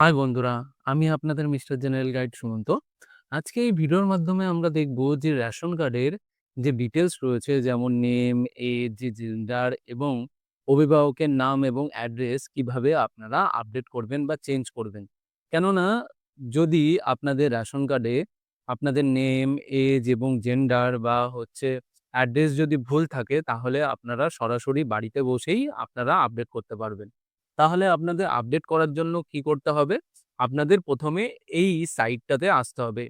High বন্ধুরা, আমি আপনাদের মিস্টার জেনারেল গাইড সুমন্ত। আজকে এই ভিডিওর মাধ্যমে আমরা দেখব যে রেশন কার্ডের যে ডিটেলস রয়েছে যেমন নেম, এজ, জেন্ডার এবং অভিভাবকের নাম এবং অ্যাড্রেস কিভাবে আপনারা আপডেট করবেন বা চেঞ্জ করবেন। কেননা যদি আপনাদের রেশন কার্ডে আপনাদের নেম, এজ এবং জেন্ডার বা অ্যাড্রেস যদি ভুল থাকে তাহলে আপনারা সরাসরি বাড়িতে বসেই আপনারা আপডেট করতে পারবেন। তাহলে আপনাদের আপডেট করার জন্য কি করতে হবে? আপনাদের ১ম এ এই সাইটটাতে আসতে হবে।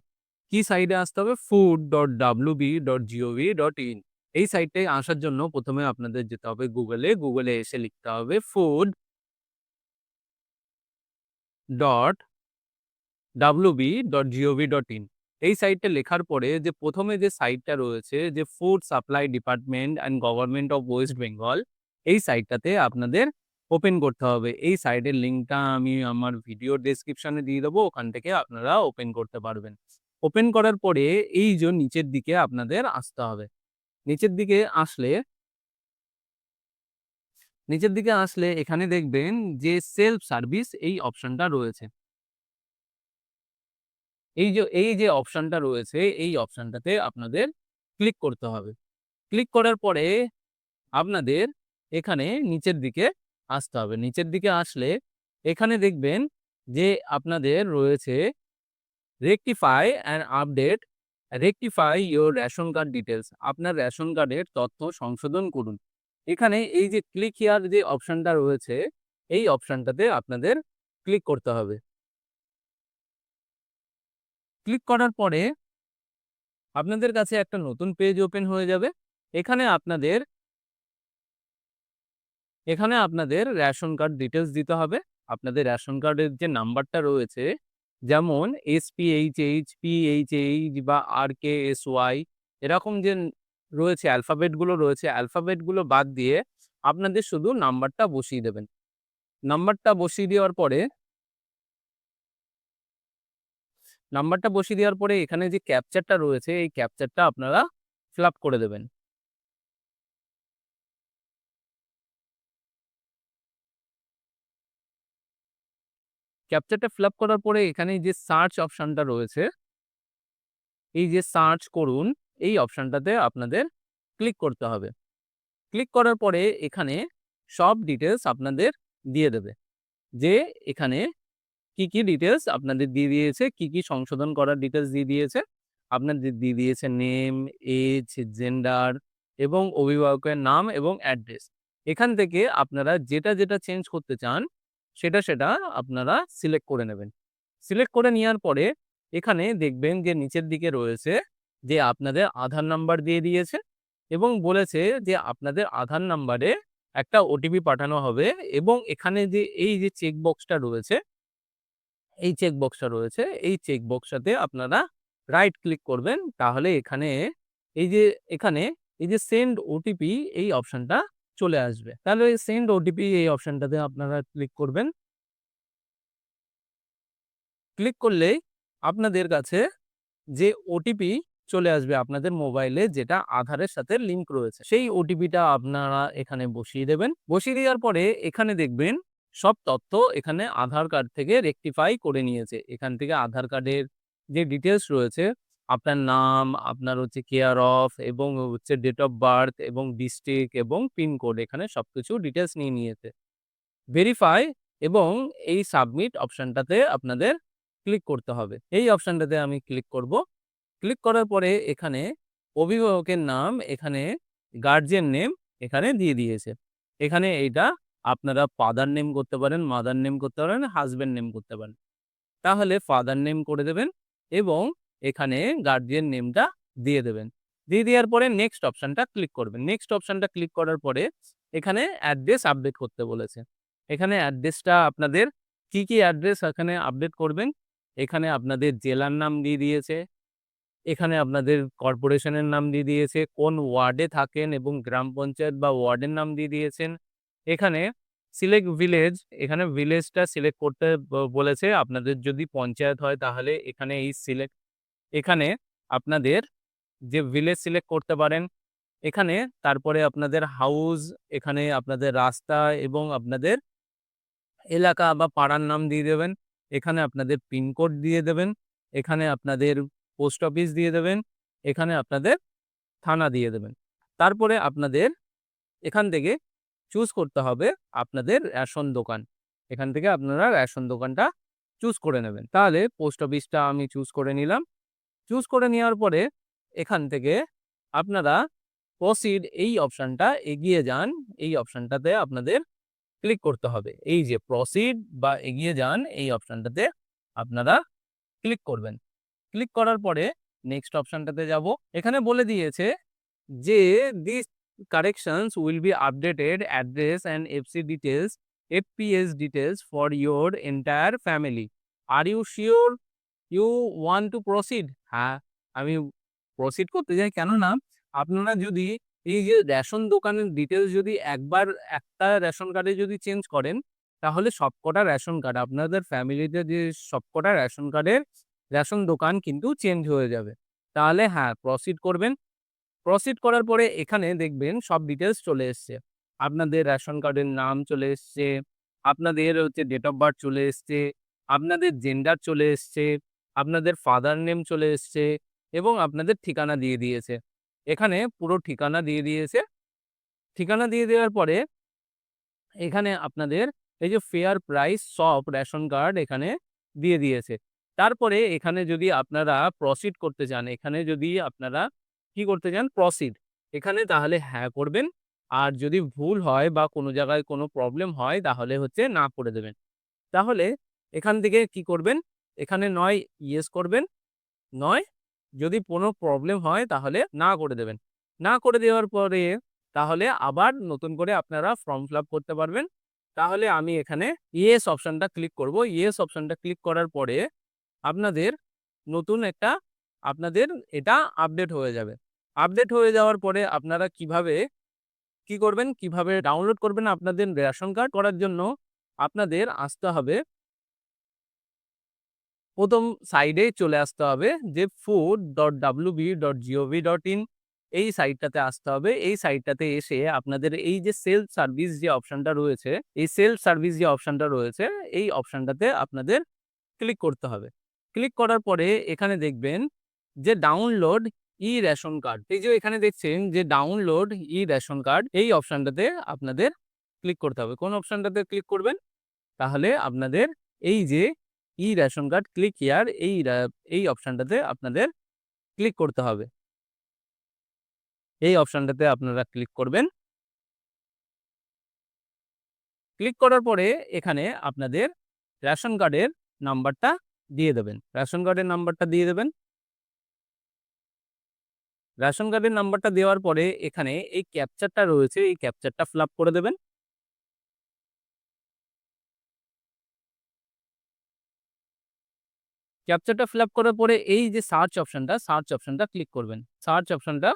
কি সাইটে আসতে হবে? food.wb.gov.in এই সাইটটায় আসার জন্য ১ম এ আপনাদের যেতে হবে গুগলে। গুগলে এসে লিখতে হবে food.wb.gov.in এই সাইটটা লেখার পরে যে ১ম এ যে সাইটটা রয়েছে যে food supply department and government of West Bengal এই সাইটটাতে আপনাদের ওপেন করতে হবে। এই সাইটের লিঙ্কটা আমি আমার ভিডিওর ডেসক্রিপশনে দিয়ে দেবো। ওখান থেকে আপনারা ওপেন করতে পারবেন। ওপেন করার পরে এই যে নিচের দিকে আপনাদের আসতে হবে। নিচের দিকে আসলে এখানে দেখবেন যে সেলফ সার্ভিস এই অপশনটা রয়েছে। এই যে অপশনটা রয়েছে এই অপশনটাতে আপনাদের ক্লিক করতে হবে। ক্লিক করার পরে আপনাদের এখানে নিচের দিকে আসতে হবে। নিচের দিকে আসলে এখানে দেখবেন যে আপনাদের রয়েছে rectify your ration card details. আপনার রেশন কার্ডের তথ্য সংশোধন করুন। এখানে এই যে ক্লিক হিয়ার যে অপশনটা রয়েছে এই অপশনটাতে আপনাদের ক্লিক করতে হবে। ক্লিক করার পরে আপনাদের কাছে একটা নতুন পেজ ওপেন হয়ে যাবে। এখানে আপনাদের রেশন কার্ড ডিটেইলস দিতে হবে। আপনাদের রেশন কার্ডের যে নাম্বারটা রয়েছে যেমন SPHH, PHH বা RKSY এরকম যে রয়েছে অ্যালফাবেট গুলো বাদ দিয়ে আপনাদের শুধু নাম্বারটা বসিয়ে দেবেন। নাম্বারটা বসিয়ে দেওয়ার পরে এখানে যে ক্যাপচারটা রয়েছে এই ক্যাপচারটা আপনারা ফিল আপ করে দেবেন। ক্যাপচারটা ফিল আপ করার পরে এখানে যে সার্চ অপশনটা রয়েছে এই যে সার্চ করুন এই অপশনটাতে আপনাদের ক্লিক করতে হবে। ক্লিক করার পরে এখানে সব ডিটেইলস আপনাদের দিয়ে দেবে। যে এখানে কি ডিটেইলস আপনাদের দিয়ে দিয়েছে, কি সংশোধন করার ডিটেইলস দিয়ে দিয়েছে। আপনাদের দিয়ে দিয়েছে নেম, এজ, জেন্ডার এবং অভিভাবকের নাম এবং অ্যাড্রেস। এখান থেকে আপনারা যেটা চেঞ্জ করতে চান সেটা আপনারা সিলেক্ট করে নেবেন। সিলেক্ট করে নেওয়ার পরে এখানে দেখবেন যে নিচের দিকে রয়েছে যে আপনাদের আধার নাম্বার দিয়ে দিয়েছে এবং বলেছে যে আপনাদের আধার নাম্বারে একটা ওটিপি পাঠানো হবে এবং এখানে যে এই যে এই চেক বক্সটাতে আপনারা রাইট ক্লিক করবেন। তাহলে এই যে এখানে এই যে সেন্ড ওটিপি এই অপশনটা চলে আসবে। তাহলে সেন্ড ওটিপি এই অপশনটাতে আপনারা ক্লিক করবেন। ক্লিক করলেই আপনাদের কাছে যে ওটিপি চলে আসবে আপনাদের মোবাইলে যেটা আধারের সাথে লিংক রয়েছে। সেই ওটিপিটা আপনারা এখানে বসিয়ে দেবেন। বসিয়ে দেওয়ার পরে এখানে দেখবেন সব তথ্য এখানে আধার কার্ড থেকে রেকটিফাই করে নিয়েছে। এখান থেকে আধার কার্ডের যে ডিটেইলস রয়েছে আপনার নাম, আপনার কেয়ার অফ এবং ডেট অফ বার্থ এবং ডিস্ট্রিক্ট এবং পিনকোড এখানে সবকিছু ডিটেইলস নিয়ে নিয়েছে। ভেরিফাই এবং এই সাবমিট অপশনটাতে আপনাদের ক্লিক করতে হবে। এই অপশনটাতে আমি ক্লিক করব। ক্লিক করার পরে এখানে অভিভাবকের নাম, এখানে গার্ডিয়ান নেম এখানে দিয়ে দিয়েছে। এখানে এইটা আপনারা ফাদার নেম করতে পারেন, মাদার নেম করতে পারেন, হাসব্যান্ড নেম করতে পারেন। তাহলে ফাদার নেম করে দেবেন এবং এখানে গার্ডিয়ান নেমটা দিয়ে দেবেন। দিয়ে দেওয়ার পরে নেক্সট অপশনটা ক্লিক করবেন। নেক্সট অপশনটা ক্লিক করার পরে এখানে অ্যাড্রেস আপডেট করতে বলেছে। এখানে অ্যাড্রেসটা আপনাদের কি অ্যাড্রেস এখানে আপডেট করবেন। এখানে আপনাদের জেলার নাম দিয়ে দিয়েছে। এখানে আপনাদের কর্পোরেশনের নাম দিয়ে দিয়েছে, কোন ওয়ার্ডে থাকেন এবং গ্রাম পঞ্চায়েত বা ওয়ার্ডের নাম দিয়ে দিয়েছেন। এখানে সিলেক্ট ভিলেজ, এখানে ভিলেজটা সিলেক্ট করতে বলেছে। আপনাদের যদি পঞ্চায়েত হয় তাহলে এখানে আপনাদের যে ভিলেজ সিলেক্ট করতে পারেন। এখানে তারপরে আপনাদের হাউস, এখানে আপনাদের রাস্তা এবং আপনাদের এলাকা বা পাড়ার নাম দিয়ে দেবেন। এখানে আপনাদের পিনকোড দিয়ে দেবেন, এখানে আপনাদের পোস্ট অফিস দিয়ে দেবেন, এখানে আপনাদের থানা দিয়ে দেবেন। তারপরে আপনাদের এখান থেকে চুজ করতে হবে আপনাদের রেশন দোকান। এখান থেকে আপনারা রেশন দোকানটা চুজ করে নেবেন। তাহলে পোস্ট অফিসটা আমি চুজ করে নিলাম। চুজ করে নেওয়ার পরে এখান থেকে আপনারা প্রসিড এই অপশনটা এগিয়ে যান, এই অপশনটাতে আপনাদের ক্লিক করতে হবে। এই যে প্রসিড বা এগিয়ে যান এই অপশনটাতে আপনারা ক্লিক করবেন। ক্লিক করার পরে নেক্সট অপশনটাতে যাব। এখানে বলে দিয়েছে যে this corrections will be updated address and FPS details for your entire family. Are you sure you want to proceed? হ্যাঁ, আমি প্রসিড করতে চাই। কেননা আপনারা যদি এই যে রেশন দোকানের ডিটেলস যদি একবার একটা রেশন কার্ডে যদি চেঞ্জ করেন, তাহলে সবকটা রেশন কার্ড আপনাদের ফ্যামিলিতে যে সবকটা রেশন কার্ডের রেশন দোকান কিন্তু চেঞ্জ হয়ে যাবে। তাহলে হ্যাঁ, প্রসিড করবেন। প্রসিড করার পরে এখানে দেখবেন সব ডিটেলস চলে এসছে। আপনাদের রেশন কার্ডের নাম চলে এসছে, আপনাদের হচ্ছে ডেট অফ বার্থ চলে এসছে, আপনাদের জেন্ডার চলে এসছে, আপনাদের ফাদার নেম চলে এসছে এবং আপনাদের ঠিকানা দিয়ে দিয়েছে। এখানে পুরো ঠিকানা দিয়ে দিয়েছে। ঠিকানা দিয়ে দেওয়ার পরে এখানে আপনাদের এই যে ফেয়ার প্রাইস সব রেশন কার্ড এখানে দিয়ে দিয়েছে। তারপরে এখানে যদি আপনারা প্রসিড করতে চান, এখানে যদি আপনারা কি করতে চান প্রসিড, এখানে তাহলে হ্যাঁ করবেন। আর যদি ভুল হয় বা কোনো জায়গায় কোনো প্রবলেম হয় তাহলে হচ্ছে না করে দেবেন। তাহলে এখান থেকে কি করবেন, এখানে নয় ইয়েস করবেন, নয় যদি কোনো প্রবলেম হয় তাহলে না করে দেবেন। না করে দেওয়ার পরে তাহলে আবার নতুন করে আপনারা ফর্ম ফিল আপ করতে পারবেন। তাহলে আমি এখানে ইয়েস অপশনটা ক্লিক করব। ইয়েস অপশনটা ক্লিক করার পরে আপনাদের নতুন একটা আপনাদের এটা আপডেট হয়ে যাবে। আপডেট হয়ে যাওয়ার পরে আপনারা কিভাবে কি করবেন, কিভাবে ডাউনলোড করবেন আপনাদের রেশন কার্ড করার জন্য আপনাদের আসতে হবে ১ম সাইডে চলে আসতে হবে যে food.wb.gov.in এই সাইটটাতে আসতে হবে। এই সাইটটাতে এসে আপনাদের এই যে সেলফ সার্ভিস যে অপশনটা রয়েছে, এই সেলফ সার্ভিস যে অপশনটা রয়েছে, এই অপশনটাতে আপনাদের ক্লিক করতে হবে। ক্লিক করার পরে এখানে দেখবেন যে ডাউনলোড রেশন কার্ড। এই যে এখানে দেখছেন যে ডাউনলোড রেশন কার্ড এই অপশনটাতে আপনাদের ক্লিক করতে হবে। কোন অপশনটাতে ক্লিক করবেন? তাহলে আপনাদের এই যে রেশন কার্ড ক্লিক হিয়ার এই অপশনটাতে আপনাদের ক্লিক করতে হবে। এই অপশনটাতে আপনারা ক্লিক করবেন। ক্লিক করার পরে এখানে আপনাদের রেশন কার্ডের নাম্বারটা দিয়ে দেবেন। রেশন কার্ডের নাম্বারটা দিয়ে দেবেন। রেশন কার্ডের নাম্বারটা দেওয়ার পরে এখানে এই ক্যাপচারটা রয়েছে, এই ক্যাপচারটা ফিল আপ করে দেবেন। ক্যাপচারটা ফিল আপ করার পরে এই যে সার্চ অপশনটা ক্লিক করবেন। সার্চ অপশনটা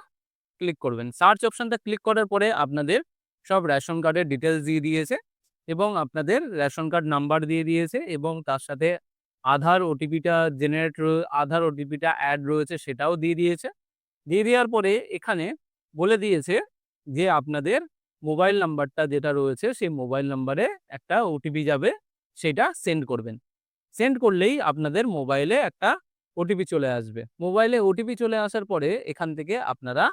ক্লিক করবেন। সার্চ অপশনটা ক্লিক করার পরে আপনাদের সব রেশন কার্ডের ডিটেইলস দিয়ে দিয়েছে এবং আপনাদের রেশন কার্ড নাম্বার দিয়ে দিয়েছে এবং তার সাথে আধার ওটিপিটা অ্যাড রয়েছে সেটাও দিয়ে দিয়েছে। দিয়ে দেওয়ার পরে এখানে বলে দিয়েছে যে আপনাদের মোবাইল নাম্বারটা যেটা রয়েছে সেই মোবাইল নাম্বারে একটা ওটিপি যাবে, সেটা সেন্ড করবেন। সেন্ড করলেই আপনাদের মোবাইলে একটা ওটিপি চলে আসবে। মোবাইলে ওটিপি চলে আসার পরে এখান থেকে আপনারা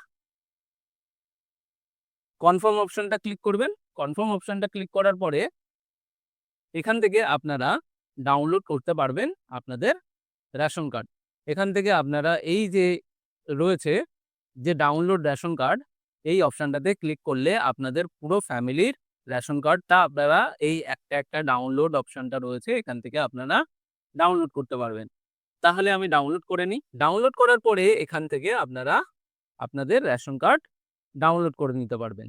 কনফার্ম অপশনটা ক্লিক করবেন। কনফার্ম অপশনটা ক্লিক করার পরে এখান থেকে আপনারা ডাউনলোড করতে পারবেন আপনাদের রেশন কার্ড। এখান থেকে আপনারা এই যে রয়েছে যে ডাউনলোড রেশন কার্ড, এই অপশনটাতে ক্লিক করলে আপনাদের পুরো ফ্যামিলির রেশন কার্ডটা আপনারা এই একটা ডাউনলোড অপশনটা রয়েছে এখান থেকে আপনারা ডাউনলোড করতে পারবেন। তাহলে আমি ডাউনলোড করে নিই। ডাউনলোড করার পরে এখান থেকে আপনারা আপনাদের রেশন কার্ড ডাউনলোড করে নিতে পারবেন।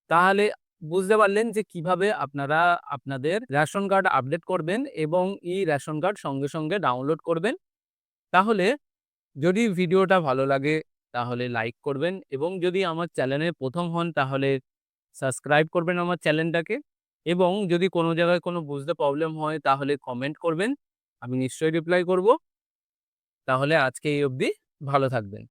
তাহলে বুঝতে পারলেন যে কিভাবে আপনারা আপনাদের রেশন কার্ড আপডেট করবেন এবং রেশন কার্ড সঙ্গে সঙ্গে ডাউনলোড করবেন। তাহলে যদি ভিডিওটা ভালো লাগে তাহলে লাইক করবেন এবং যদি আমার চ্যানেলে ১ম হন তাহলে সাবস্ক্রাইব করবেন আমার চ্যানেলটাকে এবং যদি কোনো জায়গায় কোনো বুঝতে প্রবলেম হয় তাহলে কমেন্ট করবেন। আমি নিশ্চয়ই রিপ্লাই করব। তাহলে আজকে এই অবধি, ভালো থাকবেন।